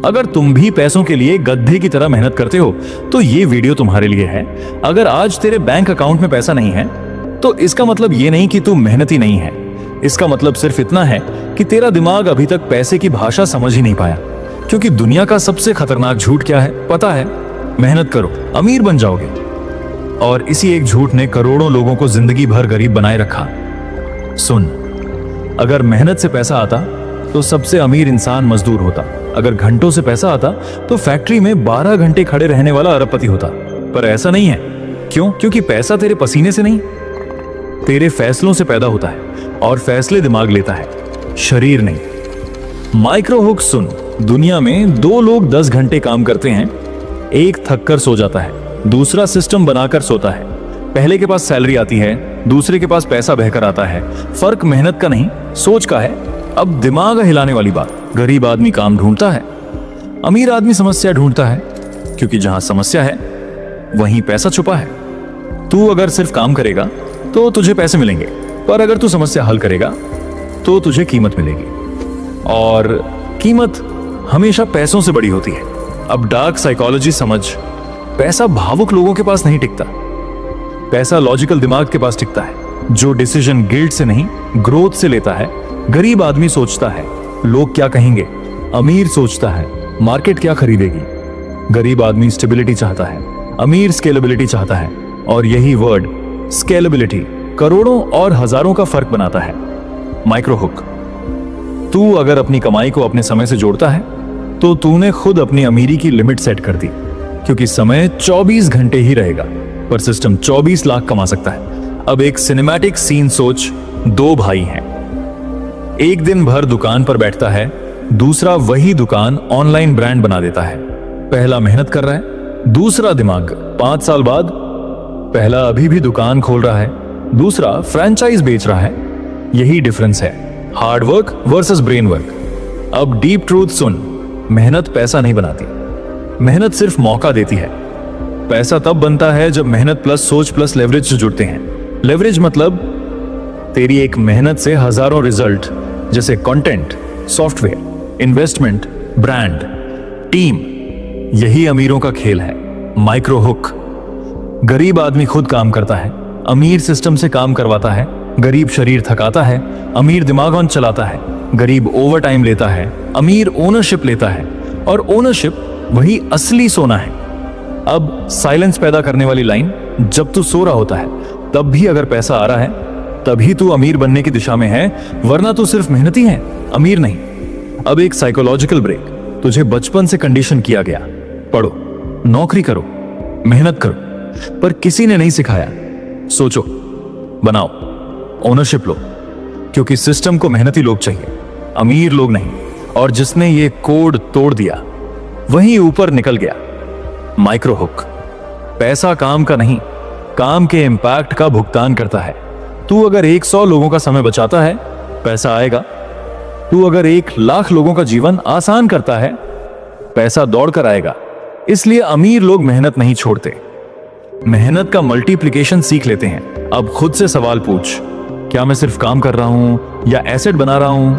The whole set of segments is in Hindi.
अगर तुम भी पैसों के लिए गधे की तरह मेहनत करते हो तो ये वीडियो तुम्हारे लिए है। अगर आज तेरे बैंक अकाउंट में पैसा नहीं है तो इसका मतलब ये नहीं कि तू मेहनती नहीं है। इसका मतलब सिर्फ इतना है कि तेरा दिमाग अभी तक पैसे की भाषा समझ ही नहीं पाया। क्योंकि दुनिया का सबसे खतरनाक झूठ क्या है पता है? मेहनत करो, अमीर बन जाओगे। और इसी एक झूठ ने करोड़ों लोगों को जिंदगी भर गरीब बनाए रखा। सुन, अगर मेहनत से पैसा आता तो सबसे अमीर इंसान मजदूर होता। अगर घंटों से पैसा आता तो फैक्ट्री में 12 घंटे खड़े रहने वाला अरबपति होता। पर ऐसा नहीं है। क्यों? क्योंकि पैसा तेरे पसीने से नहीं, तेरे फैसलों से पैदा होता है। और फैसले दिमाग लेता है, शरीर नहीं। माइक्रो हुक सुन, दुनिया में 2 लोग 10 घंटे काम करते हैं। एक थक कर सो जाता है, दूसरा सिस्टम बनाकर सोता है। पहले के पास सैलरी आती है, दूसरे के पास पैसा बहकर आता है। फर्क मेहनत का नहीं, सोच का है। अब दिमाग हिलाने वाली बात, गरीब आदमी काम ढूंढता है, अमीर आदमी समस्या ढूंढता है। क्योंकि जहां समस्या है वहीं पैसा छुपा है। तू अगर सिर्फ काम करेगा तो तुझे पैसे मिलेंगे, पर अगर तू समस्या हल करेगा तो तुझे कीमत मिलेगी। और कीमत हमेशा पैसों से बड़ी होती है। अब डार्क साइकोलॉजी समझ, पैसा भावुक लोगों के पास नहीं टिकता, पैसा लॉजिकल दिमाग के पास टिकता है, जो डिसीजन गिल्ट से नहीं ग्रोथ से लेता है। गरीब आदमी सोचता है लोग क्या कहेंगे, अमीर सोचता है मार्केट क्या खरीदेगी। गरीब आदमी स्टेबिलिटी चाहता है, अमीर स्केलेबिलिटी चाहता है। और यही वर्ड स्केलेबिलिटी करोड़ों और हजारों का फर्क बनाता है। माइक्रो हुक, तू अगर अपनी कमाई को अपने समय से जोड़ता है तो तूने खुद अपनी अमीरी की लिमिट सेट कर दी। क्योंकि समय 24 घंटे ही रहेगा, पर सिस्टम 24 लाख कमा सकता है। अब एक सिनेमैटिक सीन सोच, 2 भाई हैं, एक दिन भर दुकान पर बैठता है, दूसरा वही दुकान ऑनलाइन ब्रांड बना देता है। पहला मेहनत कर रहा है, दूसरा दिमाग। 5 साल बाद पहला अभी भी दुकान खोल रहा है, दूसरा फ्रेंचाइज बेच रहा है। यही डिफरेंस है, hard work versus brain work. अब डीप ट्रूथ सुन, मेहनत पैसा नहीं बनाती, मेहनत सिर्फ मौका देती है। पैसा तब बनता है जब मेहनत प्लस सोच प्लस लेवरेज जुड़ते हैं। लेवरेज मतलब तेरी एक मेहनत से हजारों रिजल्ट, जैसे content, software, investment, brand, team. यही अमीरों का खेल है। माइक्रो हुक, गरीब आदमी खुद काम करता है, अमीर सिस्टम से काम करवाता है। गरीब शरीर थकाता है, अमीर दिमाग ऑन चलाता है। गरीब ओवर टाइम लेता है, अमीर ओनरशिप लेता है। और ओनरशिप वही असली सोना है। अब साइलेंस पैदा करने वाली लाइन, जब तू सो रहा होता है तब भी अगर पैसा आ रहा है तभी तू अमीर बनने की दिशा में है, वरना तू सिर्फ मेहनती है, अमीर नहीं। अब एक साइकोलॉजिकल ब्रेक, तुझे बचपन से कंडीशन किया गया, पढ़ो, नौकरी करो, मेहनत करो, पर किसी ने नहीं सिखाया सोचो, बनाओ, ओनरशिप लो। क्योंकि सिस्टम को मेहनती लोग चाहिए, अमीर लोग नहीं। और जिसने ये कोड तोड़ दिया वही ऊपर निकल गया। माइक्रो हुक, पैसा काम का नहीं, काम के इंपैक्ट का भुगतान करता है। तू अगर 100 लोगों का समय बचाता है, पैसा आएगा। तू अगर 1 लाख लोगों का जीवन आसान करता है, पैसा दौड़ कर आएगा। इसलिए अमीर लोग मेहनत नहीं छोड़ते, मेहनत का मल्टीप्लिकेशन सीख लेते हैं। अब खुद से सवाल पूछ, क्या मैं सिर्फ काम कर रहा हूं या एसेट बना रहा हूं?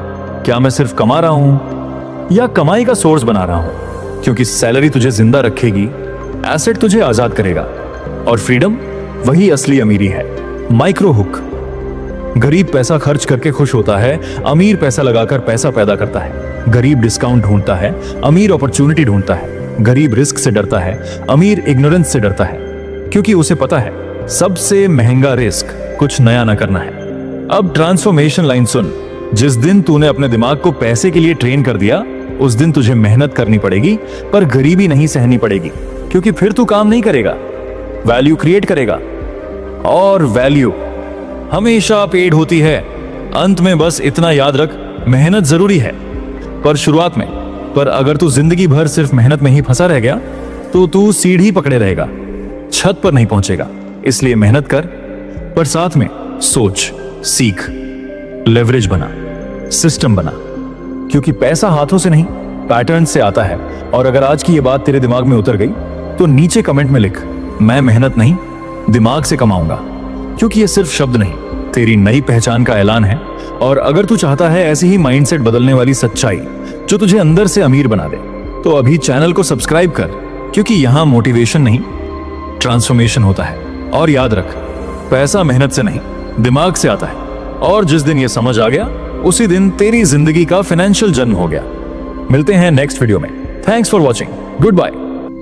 क्या मैं सिर्फ कमा रहा हूं या कमाई का सोर्स बना रहा हूं? क्योंकि सैलरी तुझे जिंदा रखेगी, एसेट तुझे आजाद करेगा। और फ्रीडम वही असली अमीरी है। माइक्रो हुक, गरीब पैसा खर्च करके खुश होता है, अमीर पैसा लगाकर पैसा पैदा करता है। गरीब डिस्काउंट ढूंढता है, अमीर अपॉर्चुनिटी ढूंढता है। गरीब रिस्क से डरता है, अमीर इग्नोरेंस से डरता है। क्योंकि उसे पता है सबसे महंगा रिस्क कुछ नया ना करना है। अब ट्रांसफॉर्मेशन लाइन सुन, जिस दिन तूने अपने दिमाग को पैसे के लिए ट्रेन कर दिया, उस दिन तुझे मेहनत करनी पड़ेगी, पर गरीबी नहीं सहनी पड़ेगी। क्योंकि फिर तू काम नहीं करेगा, वैल्यू क्रिएट करेगा। और वैल्यू हमेशा पेड होती है। अंत में बस इतना याद रख, मेहनत जरूरी है पर शुरुआत में। पर अगर तू जिंदगी भर सिर्फ मेहनत में ही फंसा रह गया तो तू सीढ़ी पकड़े रहेगा, छत पर नहीं पहुंचेगा। इसलिए मेहनत कर, पर साथ में सोच, सीख, लेवरेज बना, सिस्टम बना। क्योंकि पैसा हाथों से नहीं, पैटर्न से आता है। और अगर आज की ये बात तेरे दिमाग में उतर गई तो नीचे कमेंट में लिख, मैं मेहनत नहीं दिमाग से कमाऊंगा। क्योंकि ये सिर्फ शब्द नहीं, तेरी नई पहचान का ऐलान है। और अगर तू चाहता है ऐसी ही माइंडसेट बदलने वाली सच्चाई जो तुझे अंदर से अमीर बना दे, तो अभी चैनल को सब्सक्राइब कर, क्योंकि यहां मोटिवेशन नहीं, ट्रांसफॉर्मेशन होता है। और याद रख, पैसा मेहनत से नहीं, दिमाग से आता है। और जिस दिन ये समझ आ गया, उसी दिन तेरी जिंदगी का फाइनेंशियल जन्म हो गया। मिलते हैं नेक्स्ट वीडियो में। Thanks for watching. Good bye.